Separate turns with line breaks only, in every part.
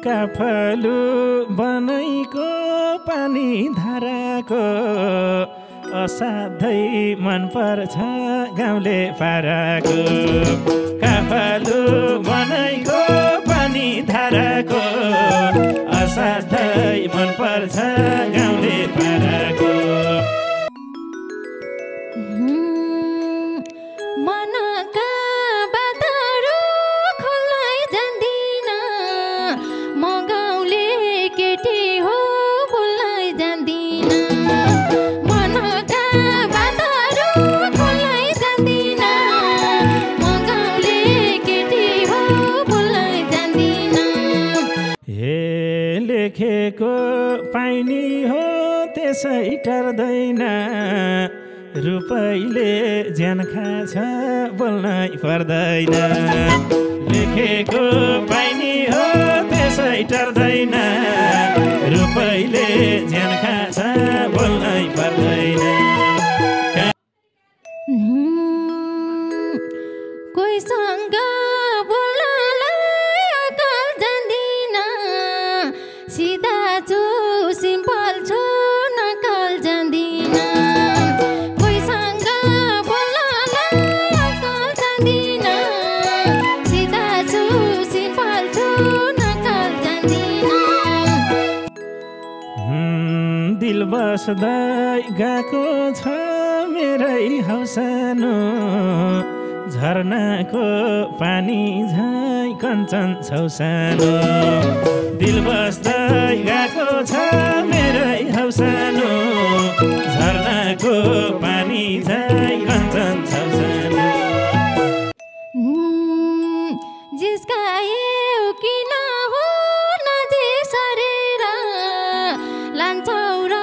काफलु बनैको पानी धाराको असाध्यै मनपर्छ गाउँले पाराको काफलु बनैको पानी धाराको असाध्यै मनपर्छ गाउँले पाराको लेखेको पाइनी हो त्यसै टर्दैन रुपैले ज्यान खाछ बोल्नै पर्दैन लेखेको पाइनी हो त्यसै टर्दैन रुपैले ज्यान खाछ बोल्नै पर्दैन
कोहीसँग बोल्नलाई अकल जान्दिन सिधा छु सिम्पल छु नकल जान्दिन कोहीसँग बोल्नलाई अकल जान्दिन सिधा छु सिम्पल छु नकल जान्दिन
दिल बस्दै गएको छ मेरै हौसानो झरनाको पानी झै कञ्चन छौ सानो दिल बस्दै गएको छ मेरै हौसानो झरनाको पानी झै कञ्चन छौ सानो
जिस्कायौ किन हो नजिक सरेर लान्छौ र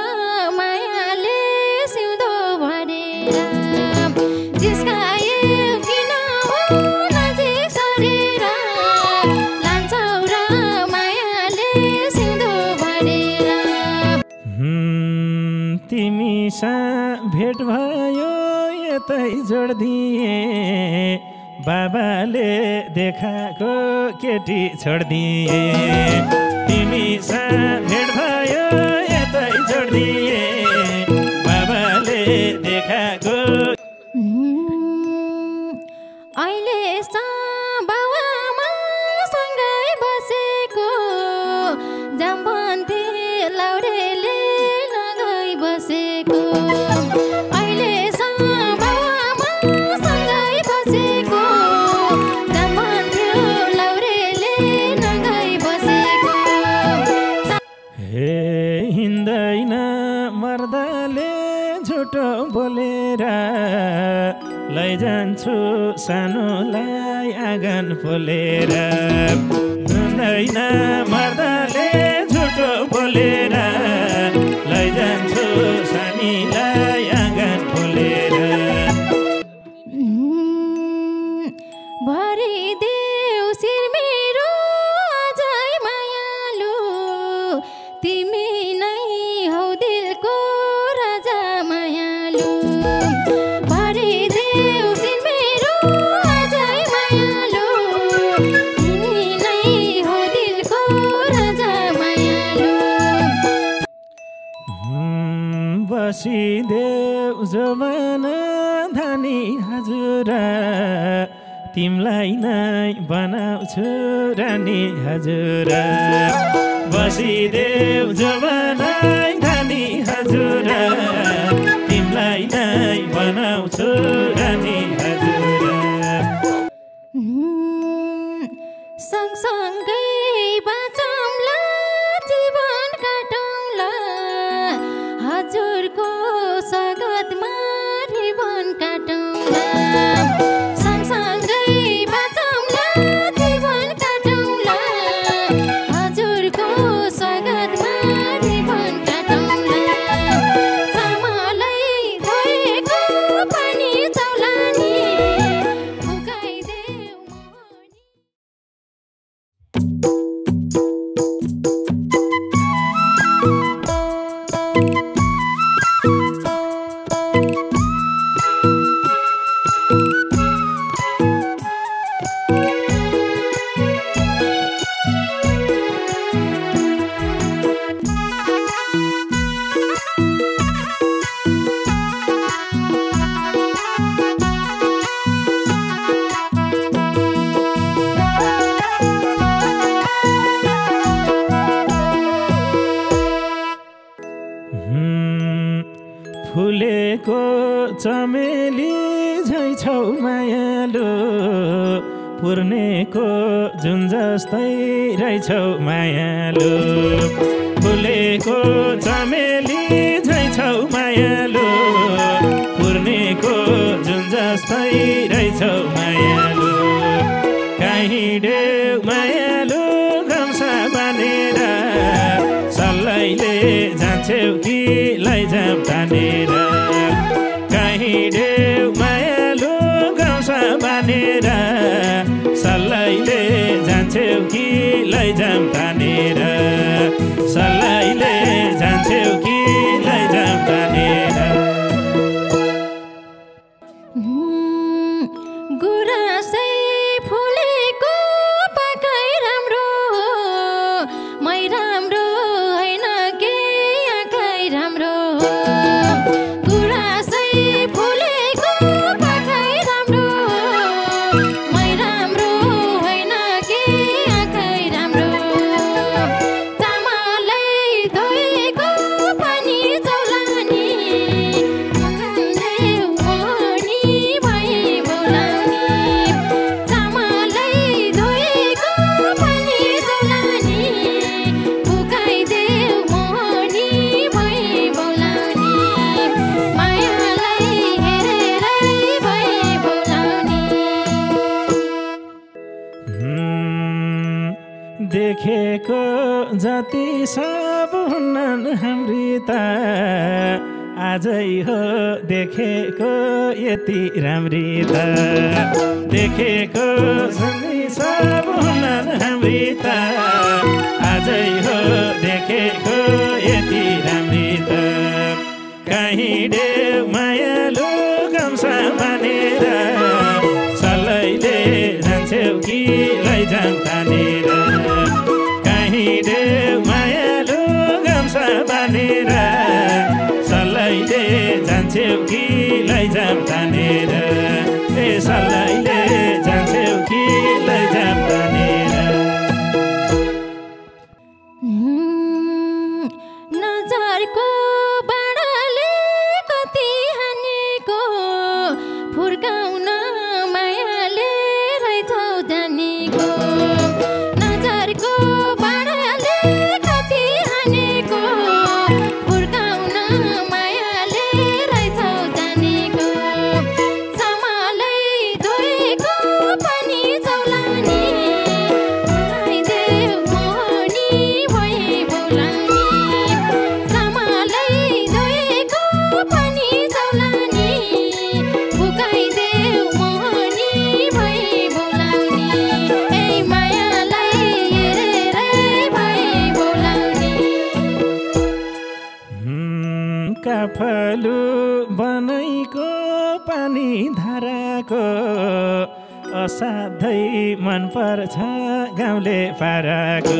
मायाले सिउँदो भरेर जिस्कायौ किन हो नजिक सरेर लान्छौ र मायाले सिउँदो भरेर
तिमीसँग भेट भयो यतै जोडिदिए बाबाले देखाएको केटी छोडिदिए तिमीसँग भेट भयो यतै जोडिदिए बाबाले देखाएको
अहिले बाबामा सँगै बसेको जाम्बन्ती लाउरेले नगई बसेको अहिले बाबामा सँगै बसेको जाम्बन्ती लाउरेले नगई बसेको
हे हिँड्दैन मर्दाले झुटो बोलेर लैजान्छु सानोलाई आँगन पोलेर हिँड्दैन मर्दाले झुटो बोलेर लैजान्छु सानीलाई आँगन पोलेर
भरिदेऊ शिर मेरो अझै मायालु तिमी नै हौ दिलको राजा मायालु भरिदेऊ शिर मेरो अझै मायालु तिमी नै हौ दिलको राजा मायालु
बसिदेऊ जमाना धानी हजुर तिमलाई नै बनाउँछु रानी हजुर बसिदेऊ जमाना धानी हजुर तिमलाई नै बनाउँछु रानी हजुर
सँगसँगै बाँचौँला जीवन काटौँला हजुरको स्वागतमा जीवन काटौँला सँगसँगै बाँचौँला जीवन काटौँला हजुरको स्वागतमा जीवन काटौँला चामलै गएको पानी चौलानी फुकाइदेऊ मोहनी
फुलेको चमेली झै छौ मायालु पूर्णेको जुन जस्तै रहेछौ मायालु फुलेको चमेली झै छौ मायालु पूर्णेको जुन जस्तै रहेछौ मायालु काहीँ देऊ मायालु गम्सा बाँधेर सल्लाइले जान्छौ कि लैजाऊ तानेर काहीँ देऊ मायालु गम्सा बाँधेर सल्लाइले जान्छौ कि लैजाऊ तानेर सल्लाइले जान्छौ कि लैजाऊ तानेर
गुराँसै फुलेको पाकै राम्रो मै राम्रो होइन के आँखै राम्रो गुराँसै फुलेको पाकै राम्रो मै राम्रो होइन के आँखै राम्रो चामलै धोएको पानी चौलानी
देखेको जति सब हुन्नन् हाम्री त आजै हो देखेको यति राम्री त देखेको जति सब हुन्नन् हाम्री त आजै हो देखेको यति राम्री त काहीँ देऊ मायालु गम्सा बाँधेर सल्लाइले जान्छौ कि लैजाऊ तानेर काहीँ देऊ मायालु गम्सा बाँधेर सल्लाइले जान्छौ कि लैजाऊ तानेर ए सल्लाइले जान्छौ कि लैजाऊ तानेर
नजरको बाणाले कति हानेको फुर्काउन मायाले रहेछौ जानेको नजरको बाणाले कति हानेको फुर्काउन मायाले रहेछौ जानेको समालै धोएको पानी चौलानी बोलाइदेऊ मोहनी भई बोलानी समालै धोएको पानी चौलानी फुकाइदेऊ मोहनी भई बोलाउनी ए मायालाई हेरेरै भई बोलाउनी
काफलु बनैको पानी धाराको असाध्यै मन पर्छ गाउँले पाराको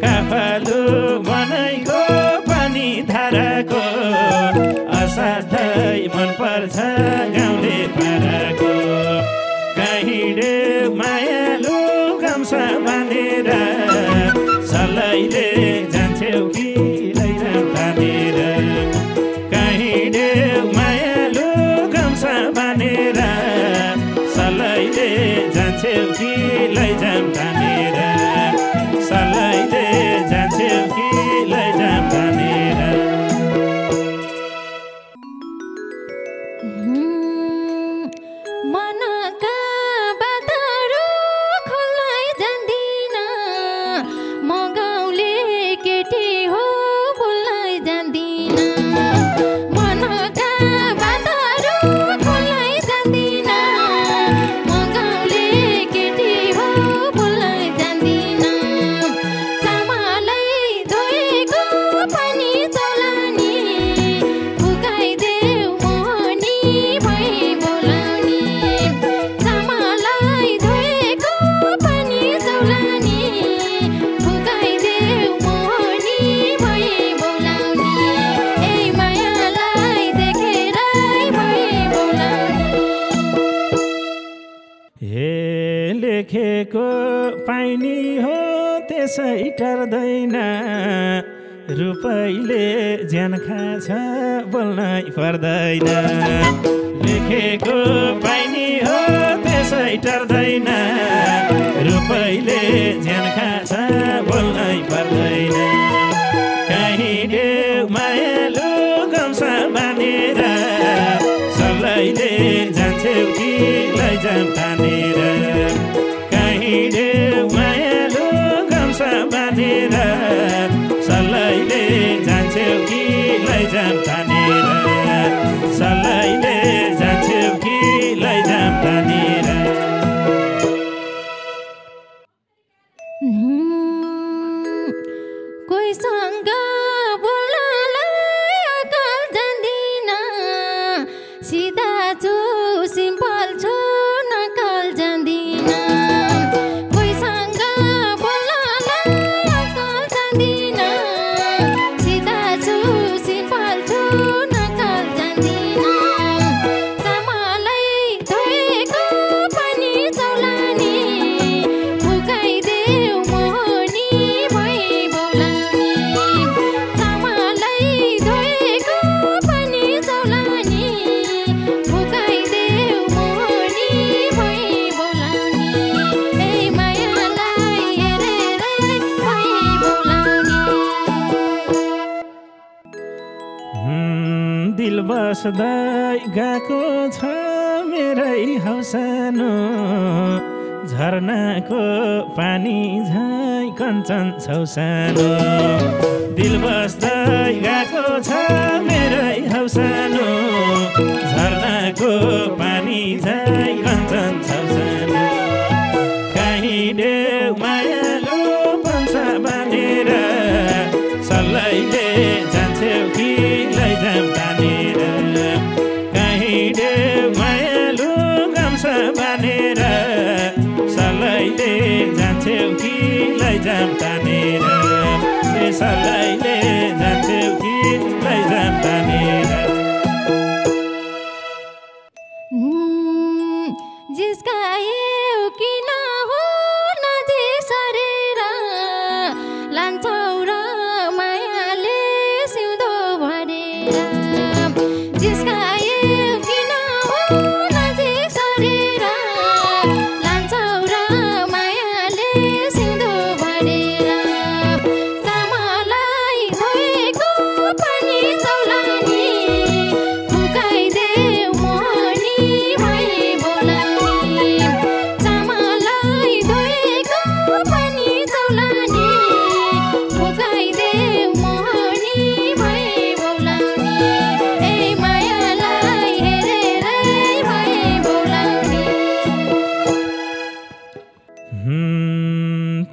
काफलु बनैको पानी धाराको असाध्यै मन पर्छ गाउँले पाराको काहीँ देऊ मायालु गम्सा बाँधेर सल्लाइले जान्छौ कि लैजाऊ तानेर काहीँ देऊ मायालु गम्सा बाँधेर सल्लाइले जान्छौ कि लैजाऊ तानेर सल्लाइले जान्छौ कि लैजाऊ तानेर
मनका बाटहरू खोल्नै जान्दिन म गाउँले केटी हो बोल्नै जान्दिन मनका बाटहरू खोल्नै जान्दिन म गाउँले केटी हो बोल्नै जान्दिन समालै धोएको पानी चौलानी फुकाइदेऊ मोहनी भई बोलाउनी समालै धोएको पानी चौलानी फुकाइदेऊ मोहनी भई बोलाउनी ए मायालाई देखेरै भई बोलाउनी
हे लेखेको पाइनी हो त्यसै टर्दैन रुपैले ज्यान खाछ बोल्नै पर्दैन लेखेको पाइनी हो त्यसै टर्दैन रुपैले ज्यान खाछ बोल्नै पर्दैन कहीँ देऊ मायालु गम्सा बाँधेर सल्लाइले जान्छौ कि लैजाम तानेर कहीँ देऊ मायालु गम्सा बाँधेर सल्लाइले जान्छौ कि लैजाम तानेर सल्लाइले जान्छौ कि लैजाम तानेर
कोहीसँग बोल्नलाई अकल जान्दिन सिधा छु सिम्पल छु नकल जान्दिन कोहीसँग बोल्नलाई अकल जान्दिन सिधा छु सिम्पल छु नकल जान्दिन चामलै धोएको पानी चौलानी फुकाइदेऊ मोहनी भई बोलानी चामलै धोएको पानी चौलानी फुकाइदेऊ मोहनी भई बोलानी ए मायालाई हेरेरै भई बोलानी
दिल बस्दै गएको छ मेरै हौसानो झरनाको पानी झै कञ्चन छौ सानो दिल बस्दै गएको छ मेरै हौसानो झरनाको पानी झै कञ्चन छौ सानो कहीँ देऊ मायालु पन्सा बाँधेर सल्लाइले जान्छौ कि लैजाम तानेर कहीँ देऊ मायालु गम्सा बाँधेर सल्लाइले जान्छौ कि लैजाम तानेर सल्लाइले जान्छौ कि लैजाम तानेर
जिस्कायौ किन हो नजिक सरेर लान्छौ र मायाले सिउँदो भरेर जिस्कायौ किन हो नजिक सरेर लान्छौ र मायाले सिउँदो भरेर चामलै धोएको पानी चौलानी फुकाइदेऊ मोहनी भई बोलानी चामलै धोएको पानी चौलानी फुकाइदेऊ मोहनी भई बोलानी ए मायालाई हेरेरै भई बोलानी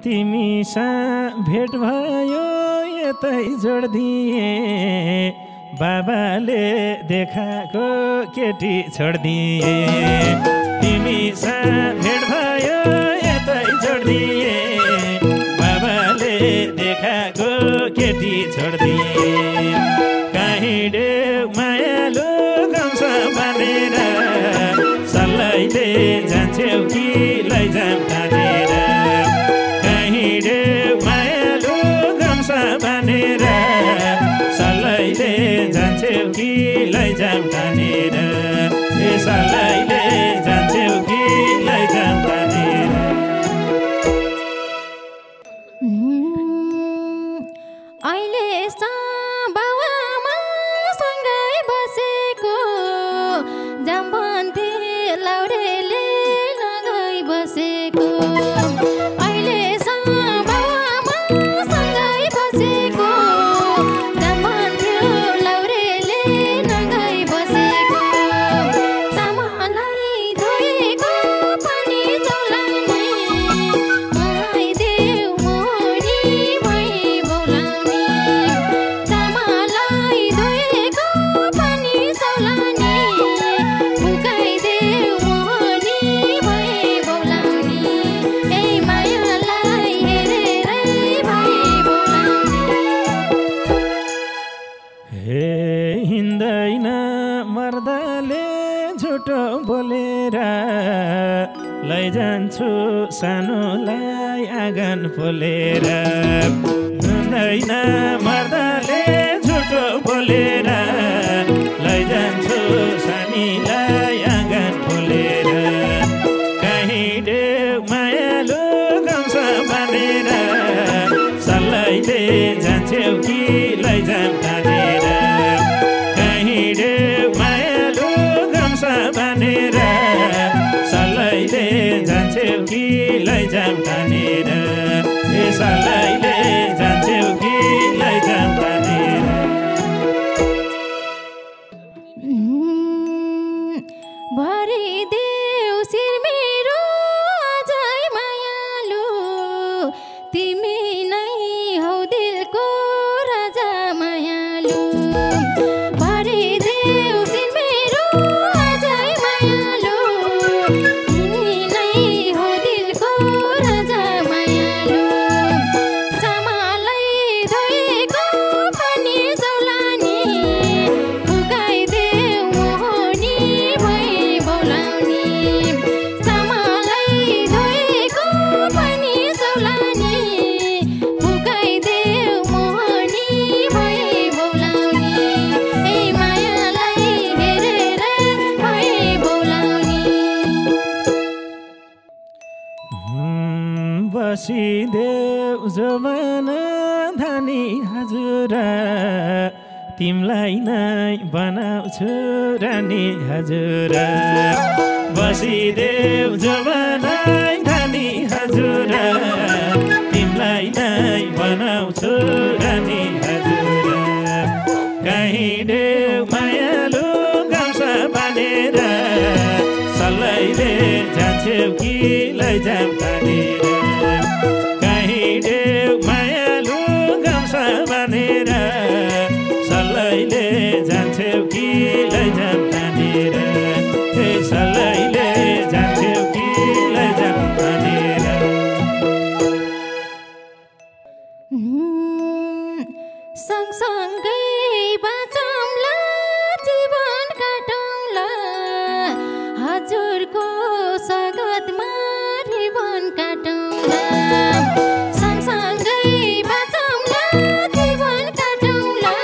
तिमीसँग भेट भयो यतै जोडिदिए बाबाले देखाएको केटी छोडिदिए तिमीसँग भेट भयो यतै जोडिदिए बाबाले देखाएको केटी छोडिदिए कहीँ देऊ मायालु गम्सा बाँधेर सल्लाइले जान्छौ कि लैजाम तानेर कहीँ देऊ मायालु गम्सा बाँधेर सल्लाइले जान्छौ कि लैजाम तानेर सल्लाइले जान्छौ कि लैजाम तानेर
अहिले बाबामा सँगै बसेको जाम भन्थे लाउरेले नगई बसेको अहिले बाबामा सँगै बसेको जाम भन्थ्यो लाउरेले नगई बसेको चामलै धोएको पानी चौलानी फुकाइदेऊ मोहनी भई बोलानी चामलै धोएको पानी चौलानी फुकाइदेऊ मोहनी भई बोलानी ए मायालाई हेरेरै भई बोलानी
हे हिँड्दैन मर्दाले झुटो बोलेर लैजान्छु सानोलाई आँगन पोलेर हिँड्दैन मर्दले झुटो बोलेर लैजान्छु सानीलाई आँगन खोलेर कहीँ देऊ मायालु गाउँछ भनेर सल्लाइले जान्छौ कि लैजाम तानेर कहीँ देऊ मायालु गाउँछ भनेर सल्लाइले जान्छौ कि लैजाम तानेर ए सल्लाइले जान्छौ कि लैजाम तानेर
भरिदेऊ शिर मेरो अझै मायालु तिमी नै हौ दिलको राजा मायालु भरिदेऊ शिर मेरो अझै मायालु तिमी नै हौ दिलको राजा मायालु समालै धोएको पानी चौलानी फुकाइदेऊ मोहनी भई बोलाउने समालै धोएको पानी चौलानी फुकाइदेऊ मोहनी भई बोलाउने ए मायालाई हेरेर भई बोलाउने
बसिदेऊ जमाना धानी हजुर तिमलाई नै बनाउँछु रानी हजुर बसिदेऊ जमाना धानी हजुर तिमलाई नै बनाउँछु रानी हजुर कहीँ देऊ मायालु गाउँछ भनेर सल्लाइले जान्छौ कि लैजाम तानेर कहीँ देऊ मायालु गाउँछ भनेर सल्लाइले जान्छौ कि लैजाम तानेर ए सल्लाइले जान्छौ कि लैजाम तानेर
सँगसँगै बाँचौँला जीवन काटौँला हजुरको स्वागतमा जीवन काटौँला सँगसँगै बाँचौँला जीवन काटौँला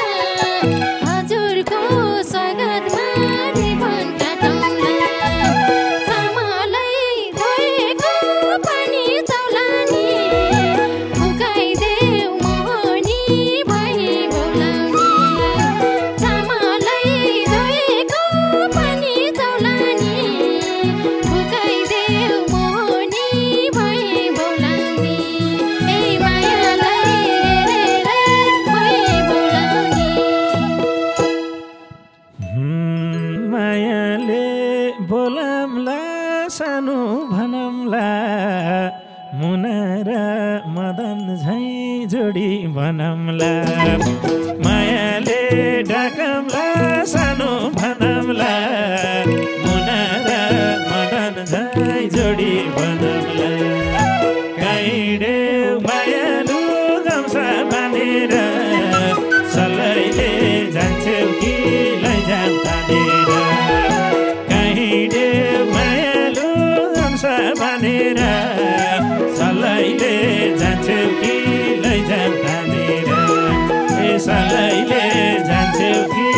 हजुरको स्वागतमा जीवन काटौँला समालै धोएको पानी चौलानी फुकाइदेऊ मोहनी भई बोलाउने समालै धोएको पानी चौलानी फुकाइदेऊ मोहनी भई बोलाउने ए मायालाई हेरेर भई बोलाउने
मायाले बोलाम्ला सानो भनौँला मुना र मदन झै जोडी भनौँला मायाले डाकौँला सानो भनौँला मुना र मदन झै जोडी भनौँला कहीँ देऊ मायालु गाउँछ भनेर सल्लाइले जान्छौ कि लैजाम तानेर कहीँ देऊ मायालु गाउँछ भनेर सल्लाइले जान्छौ कि लैजाम तानेर ए सल्लाइले जान्छौ कि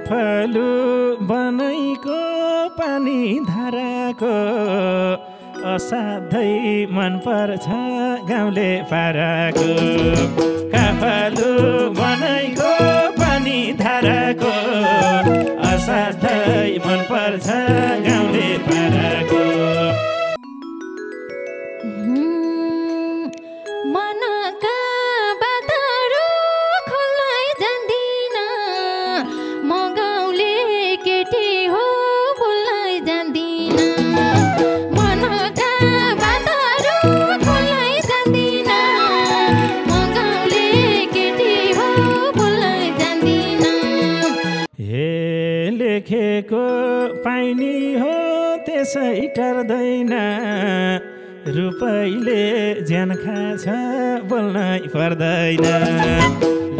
काफलु बनैको पानी धाराको असाध्यै मन पर्छ गाउँले पाराको काफलु बनैको पानी धाराको असाध्यै मन पर्छ गाउँले पाराको
मनका बाटहरू खोल्नै जान्दिन म गाउँले केटी हो बोल्नै जान्दिन मनका बाटहरू खोल्नै जान्दिन म गाउँले केटी हो बोल्नै जान्दिन
हे लेखेको पाइनी हो त्यसै टर्दैन रुपैले ज्यान खाछ बोल्नै पर्दैन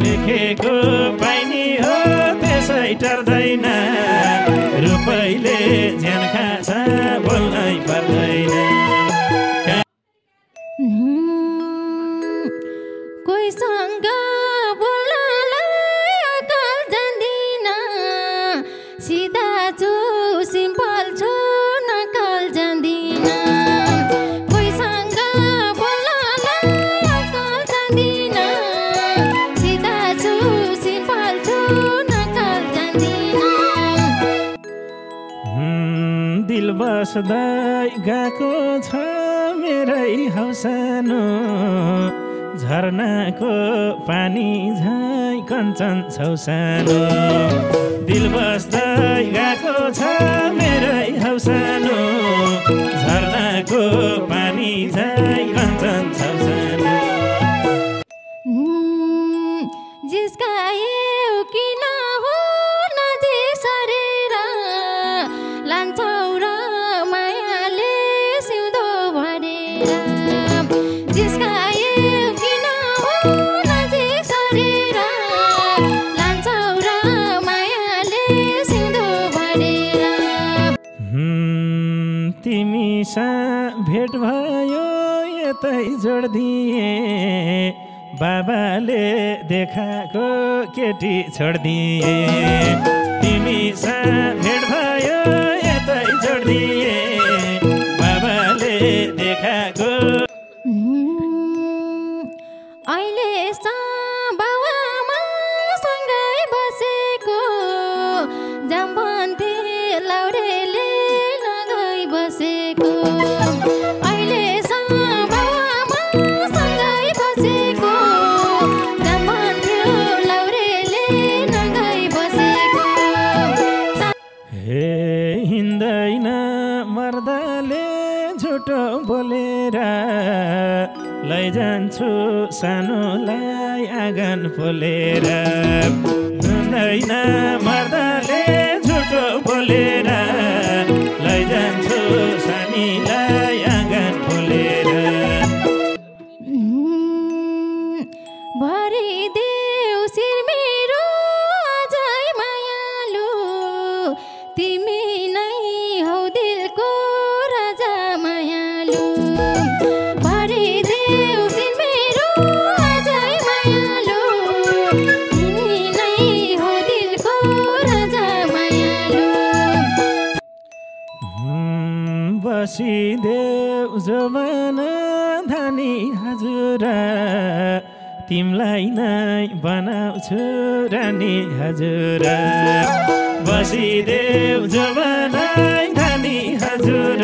लेखेको पाइनी हो त्यसै टर्दैन रुपैले ज्यान खाछ बोल्नै पर्दैन
कोहीसँग बोल्नलाई अकल जान्दिन सिधा छु सिम्पल छु नकल जान्दिन कोहीसँग बोल्नलाई अकल जान्दिन सिधा छु सिम्पल छु नकल जान्दिन
दिल बस्दै गएको छ मेरै हौसानो झरनाको पानी झै कञ्चन छौ सानो दिल बस्दै गएको छ मेरै हौसानो झरनाको पानी झै कञ्चन छौ सानो
जिस्कायौ किन हो नजिक सरेर लान्छौ र मायाले सिउँदो भरेर जिस्कायौ किन हो नजिक सरेर लान्छौ र मायाले सिउँदो भरेर
तिमीसँग भेट भयो यतै जोडिदिए बाबाले देखाएको केटी छोडिदिए तिमीसँग भेट भयो यतै जोडिदिए बाबाले देखाएको
अहिलेसम्म बाउआमा सँगै बसेको जाम्बन्ती लाउरेले नगई बसेको अहिलेसम्म बाउआमा सँगै बसेको जाम्बन्ती लाउरेले नगई बसेको
हे हिँड्दैन मर्दाले झुटो बोलेर लैजान्छु सानोलाई आँगन पोलेर हिँड्दैन मर्दाले झुटो बोलेर लैजान्छु सानीलाई आँगन पोलेर
भरिदेऊ शिर मेरो अझै मायालु तिमी नै हौ दिलको राजा मायालु भरिदेऊ शिर मेरो अझै मायालु तिमी नै हौ दिलको राजा मायालु
बसिदेऊ जमाना धानी हजुर तिमलाई नै बनाउँछु रानी हजुर बसिदेऊ जमाना धानी हजुर